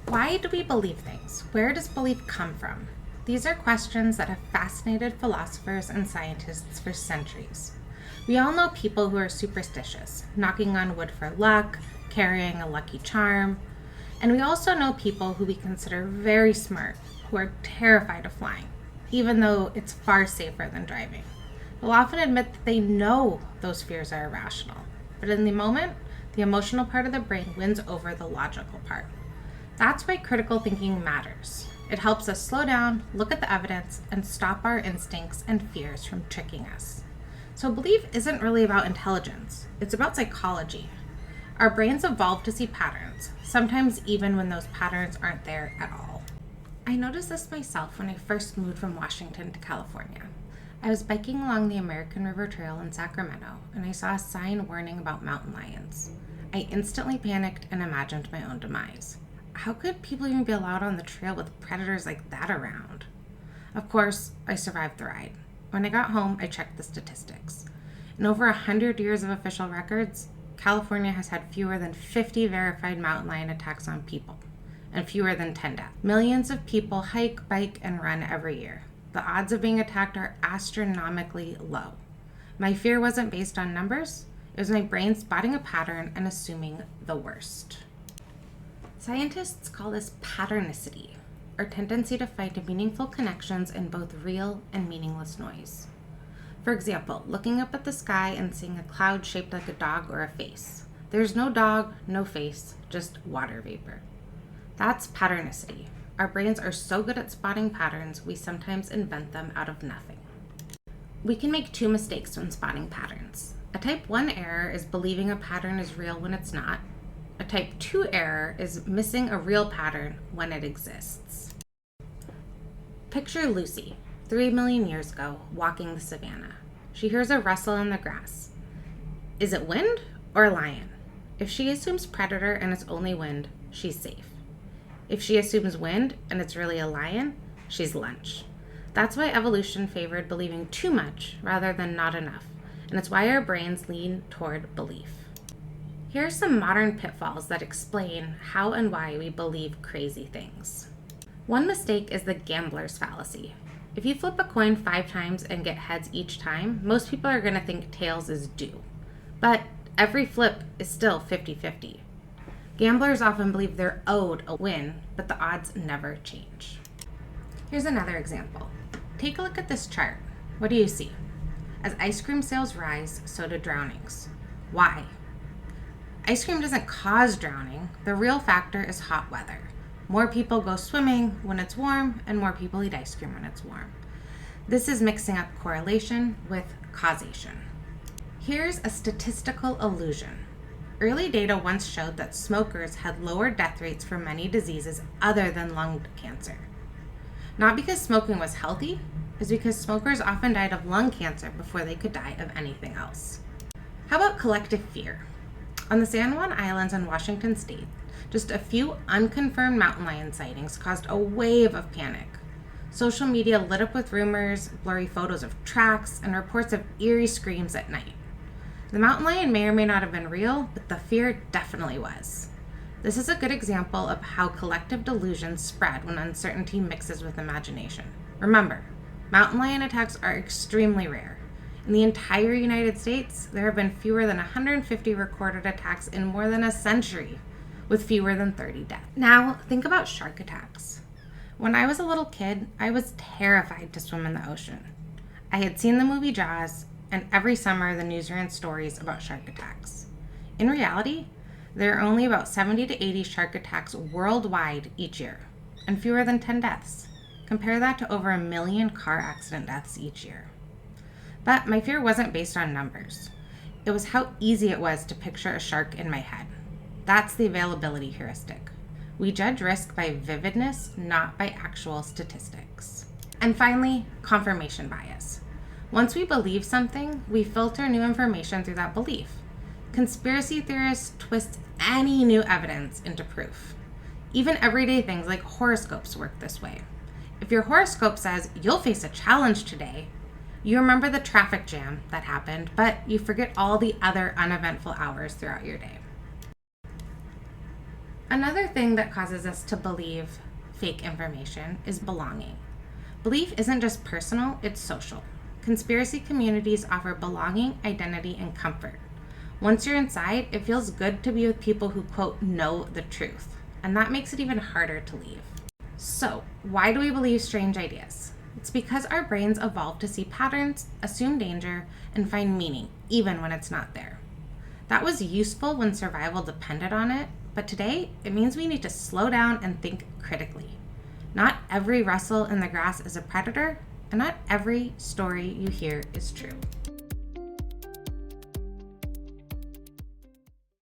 Why do we believe things? Where does belief come from? These are questions that have fascinated philosophers and scientists for centuries. We all know people who are superstitious, knocking on wood for luck, carrying a lucky charm, and we also know people who we consider very smart, who are terrified of flying, even though it's far safer than driving. They'll often admit that they know those fears are irrational, but in the moment, the emotional part of the brain wins over the logical part. That's why critical thinking matters. It helps us slow down, look at the evidence, and stop our instincts and fears from tricking us. So belief isn't really about intelligence, it's about psychology. Our brains evolved to see patterns, sometimes even when those patterns aren't there at all. I noticed this myself when I first moved from Washington to California. I was biking along the American River Trail in Sacramento, and I saw a sign warning about mountain lions. I instantly panicked and imagined my own demise. How could people even be allowed on the trail with predators like that around? Of course, I survived the ride. When I got home, I checked the statistics. In over 100 years of official records, California has had fewer than 50 verified mountain lion attacks on people, and fewer than 10 deaths. Millions of people hike, bike, and run every year. The odds of being attacked are astronomically low. My fear wasn't based on numbers, it was my brain spotting a pattern and assuming the worst. Scientists call this patternicity, or tendency to find meaningful connections in both real and meaningless noise. For example, looking up at the sky and seeing a cloud shaped like a dog or a face. There's no dog, no face, just water vapor. That's patternicity. Our brains are so good at spotting patterns, we sometimes invent them out of nothing. We can make two mistakes when spotting patterns. A type 1 error is believing a pattern is real when it's not. A type 2 error is missing a real pattern when it exists. Picture Lucy, 3 million years ago, walking the savanna. She hears a rustle in the grass. Is it wind or a lion? If she assumes predator and it's only wind, she's safe. If she assumes wind and it's really a lion, she's lunch. That's why evolution favored believing too much rather than not enough, and it's why our brains lean toward belief. Here are some modern pitfalls that explain how and why we believe crazy things. One mistake is the gambler's fallacy. If you flip a coin 5 times and get heads each time, most people are going to think tails is due. But every flip is still 50-50. Gamblers often believe they're owed a win, but the odds never change. Here's another example. Take a look at this chart. What do you see? As ice cream sales rise, so do drownings. Why? Ice cream doesn't cause drowning. The real factor is hot weather. More people go swimming when it's warm, and more people eat ice cream when it's warm. This is mixing up correlation with causation. Here's a statistical illusion. Early data once showed that smokers had lower death rates for many diseases other than lung cancer. Not because smoking was healthy, it's because smokers often died of lung cancer before they could die of anything else. How about collective fear? On the San Juan Islands in Washington state, just a few unconfirmed mountain lion sightings caused a wave of panic. Social media lit up with rumors, blurry photos of tracks, and reports of eerie screams at night. The mountain lion may or may not have been real, but the fear definitely was. This is a good example of how collective delusions spread when uncertainty mixes with imagination. Remember, mountain lion attacks are extremely rare. In the entire United States, there have been fewer than 150 recorded attacks in more than a century, with fewer than 30 deaths. Now, think about shark attacks. When I was a little kid, I was terrified to swim in the ocean. I had seen the movie Jaws, and every summer the news ran stories about shark attacks. In reality, there are only about 70 to 80 shark attacks worldwide each year, and fewer than 10 deaths. Compare that to over 1 million car accident deaths each year. But my fear wasn't based on numbers. It was how easy it was to picture a shark in my head. That's the availability heuristic. We judge risk by vividness, not by actual statistics. And finally, confirmation bias. Once we believe something, we filter new information through that belief. Conspiracy theorists twist any new evidence into proof. Even everyday things like horoscopes work this way. If your horoscope says you'll face a challenge today, you remember the traffic jam that happened, but you forget all the other uneventful hours throughout your day. Another thing that causes us to believe fake information is belonging. Belief isn't just personal, it's social. Conspiracy communities offer belonging, identity, and comfort. Once you're inside, it feels good to be with people who, quote, know the truth. And that makes it even harder to leave. So, why do we believe strange ideas? It's because our brains evolved to see patterns, assume danger, and find meaning, even when it's not there. That was useful when survival depended on it, but today it means we need to slow down and think critically. Not every rustle in the grass is a predator, and not every story you hear is true.